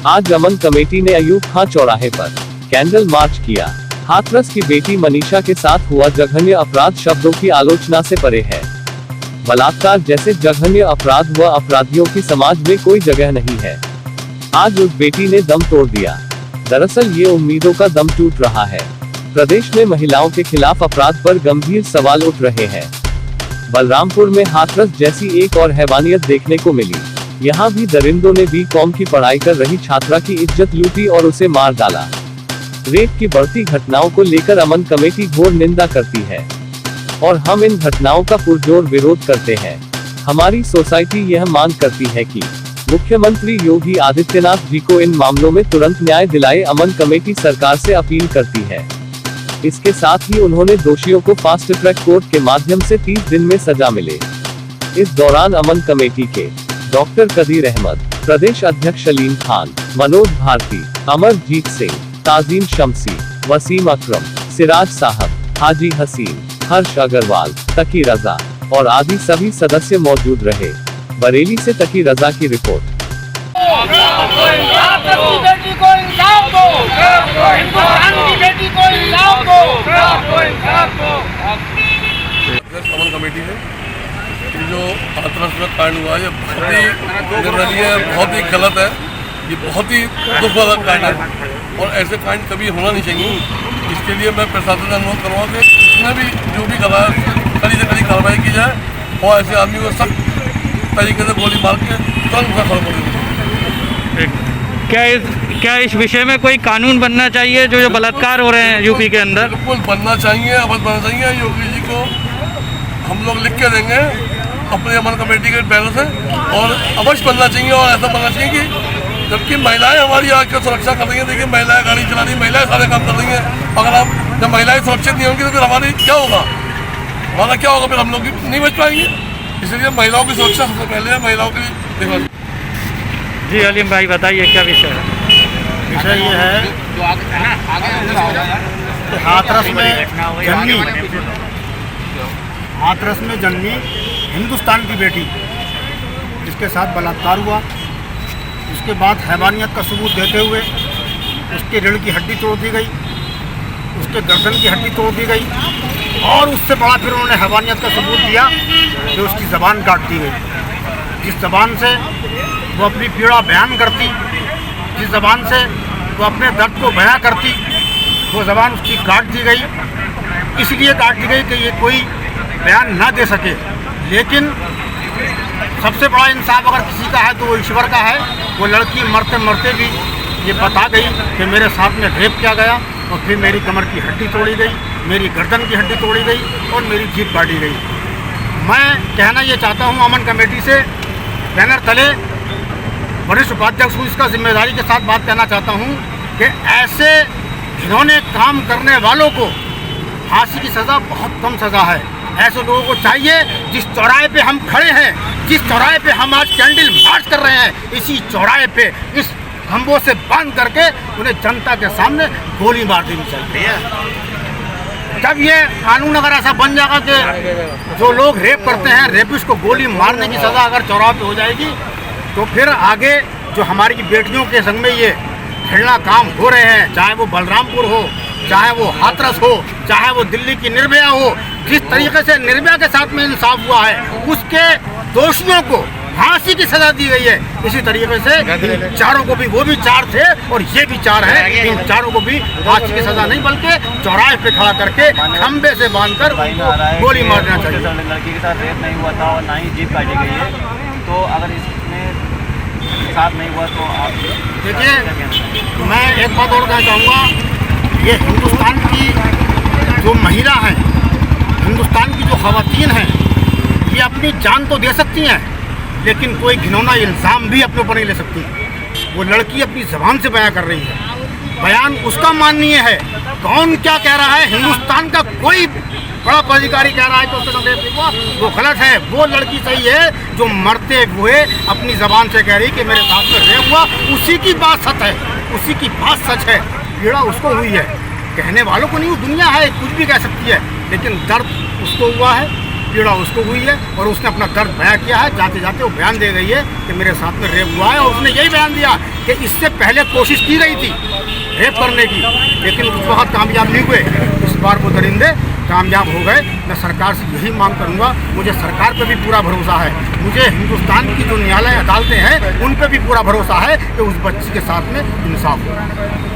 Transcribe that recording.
आज अमन कमेटी ने अयूब खां चौराहे पर कैंडल मार्च किया। हाथरस की बेटी मनीषा के साथ हुआ जघन्य अपराध शब्दों की आलोचना से परे है। बलात्कार जैसे जघन्य अपराध व अपराधियों की समाज में कोई जगह नहीं है। आज उस बेटी ने दम तोड़ दिया। दरअसल ये उम्मीदों का दम टूट रहा है। प्रदेश में महिलाओं के खिलाफ अपराध पर गंभीर सवाल उठ रहे हैं। बलरामपुर में हाथरस जैसी एक और हैवानियत देखने को मिली। यहाँ भी दरिंदों ने B.Com की पढ़ाई कर रही छात्रा की इज्जत लूटी और उसे मार डाला। रेप की बढ़ती घटनाओं को लेकर अमन कमेटी घोर निंदा करती है और हम इन घटनाओं का पुरजोर विरोध करते हैं। हमारी सोसाइटी यह मांग करती है कि मुख्यमंत्री योगी आदित्यनाथ जी को इन मामलों में तुरंत न्याय दिलाए। अमन कमेटी सरकार से अपील करती है। इसके साथ ही उन्होंने दोषियों को फास्ट ट्रैक कोर्ट के माध्यम से 30 दिन में सजा मिले। इस दौरान अमन कमेटी के डॉक्टर कदीर अहमद, प्रदेश अध्यक्ष सलीम खान, मनोज भारती, अमरजीत सिंह, ताजीम शमसी, वसीम अकरम, सिराज साहब, हाजी हसीन, हर्ष अग्रवाल, तकी रजा और आदि सभी सदस्य मौजूद रहे। बरेली से तकी रजा की रिपोर्ट। अमन कमेटी है कि जो हाथरस में कांड हुआ ये बहुत ही निर्दलीय है, बहुत ही गलत है। ये बहुत ही दुख वाला कांड है और ऐसे कांड कभी होना नहीं चाहिए। इसके लिए मैं प्रशासन से अनुरोध करूँगा कि इसमें भी जो भी गला कड़ी से कड़ी कार्रवाई की जाए और ऐसे आदमी को सख्त तरीके से गोली मार के तुरंत उसका खत्म कर क्या इस विषय में कोई कानून बनना चाहिए जो बलात्कार हो रहे हैं यूपी के अंदर? बिल्कुल बनना चाहिए, अवश्य बनना चाहिए। योगी जी को हम लोग लिख के देंगे अपने अमन कमेटी के बैनर से और अवश्य बनना चाहिए। और ऐसा बनना चाहिए कि जबकि महिलाएं हमारी आगे सुरक्षा कर रही हैं। देखिए महिलाएं गाड़ी चला रही, महिलाएं सारे काम कर रही हैं। अगर आप जब महिलाएं सुरक्षित नहीं होंगी तो फिर हमारी क्या होगा? हमारा क्या होगा? फिर हम लोग नहीं बच पाएंगे। इसलिए महिलाओं की सुरक्षा सबसे पहले है। महिलाओं की देखो जी अलीम भाई बताइए क्या विषय है? विषय ये है कि हाथरस में जन्मी हिंदुस्तान की बेटी जिसके साथ बलात्कार हुआ, उसके बाद हैवानियत का सबूत देते हुए उसके रीढ़ की हड्डी तोड़ दी गई, उसके गर्दन की हड्डी तोड़ दी गई और उससे बड़ा फिर उन्होंने हैवानियत का सबूत दिया कि उसकी ज़बान काट दी गई। जिस ज़बान से वो अपनी पीड़ा बयान करती, जिस ज़बान से वो अपने दर्द को बयां करती, वो ज़बान उसकी काट दी गई। इसलिए काट दी गई कि ये कोई बयान ना दे सके। लेकिन सबसे बड़ा इंसाफ अगर किसी का है तो वो ईश्वर का है। वो लड़की मरते मरते भी ये बता गई कि मेरे साथ में रेप किया गया और फिर मेरी कमर की हड्डी तोड़ी गई, मेरी गर्दन की हड्डी तोड़ी गई और मेरी जीभ काटी गई। मैं कहना ये चाहता हूँ अमन कमेटी से, बैनर तले वरिष्ठ उपाध्यक्ष हूँ, इसका जिम्मेदारी के साथ बात कहना चाहता हूँ कि ऐसे घिनौने काम करने वालों को फांसी की सज़ा बहुत कम सज़ा है। ऐसे लोगों को चाहिए, जिस चौराहे पे हम खड़े हैं, जिस चौराहे पे हम आज कैंडल मार्च कर रहे हैं, इसी चौराहे पे इस खंभों से बांध करके उन्हें जनता के सामने गोली मार देनी चाहिए। जब ये कानून अगर ऐसा बन जाएगा कि जो लोग रेप करते हैं, रेपिस्ट को गोली मारने की सज़ा अगर चौराहे पे हो जाएगी, तो फिर आगे जो हमारी बेटियों के संग में ये घृणा काम हो रहे हैं, चाहे वो बलरामपुर हो, चाहे वो हाथरस हो, चाहे वो दिल्ली की निर्भया हो, जिस तरीके से निर्भया के साथ में इंसाफ हुआ है, उसके दोषियों को फांसी की सजा दी गई है। इसी तरीके से इन चारों को भी, वो भी चार थे और ये भी चार है, इन चारों को भी फांसी की सजा नहीं बल्कि चौराहे पे खड़ा करके खंबे से बांधकर गोली मारना चाहिए। लड़की के साथ रेप नहीं हुआ था और ना ही जीभ काटी गई है, तो अगर इसमें साथ नहीं हुआ तो आप देखिए, मैं एक बात और कहना चाहूँगा, ये हिंदुस्तान की जो महिला हैं, हिंदुस्तान की जो ख़वातीन हैं, ये अपनी जान तो दे सकती हैं लेकिन कोई घिनौना इल्ज़ाम भी अपने ऊपर नहीं ले सकती। वो लड़की अपनी ज़बान से बयान कर रही है, बयान उसका माननीय है। कौन क्या कह रहा है, हिंदुस्तान का कोई बड़ा पदाधिकारी कह रहा है कि उसका रेप हुआ, वो गलत है। वो लड़की सही है जो मरते हुए अपनी ज़बान से कह रही कि मेरे साथ में रेप हुआ, उसी की बात सच है, उसी की बात सच है। पीड़ा उसको हुई है, कहने वालों को नहीं, वो दुनिया है, कुछ भी कह सकती है, लेकिन दर्द उसको हुआ है। पीड़ा उसको हुई है और उसने अपना दर्द बयां किया है। जाते जाते वो बयान दे गई है कि मेरे साथ में रेप हुआ है, और उसने यही बयान दिया कि इससे पहले कोशिश की गई थी रेप करने की, लेकिन उस वक्त कामयाब नहीं हुए। इस बार वो दरिंदे कामयाब हो गए। मैं सरकार से यही मांग करूंगा, मुझे सरकार पे भी पूरा भरोसा है, मुझे हिंदुस्तान की जो न्यायालय अदालतें हैं उन पे भी पूरा भरोसा है कि उस बच्ची के साथ में इंसाफ हो।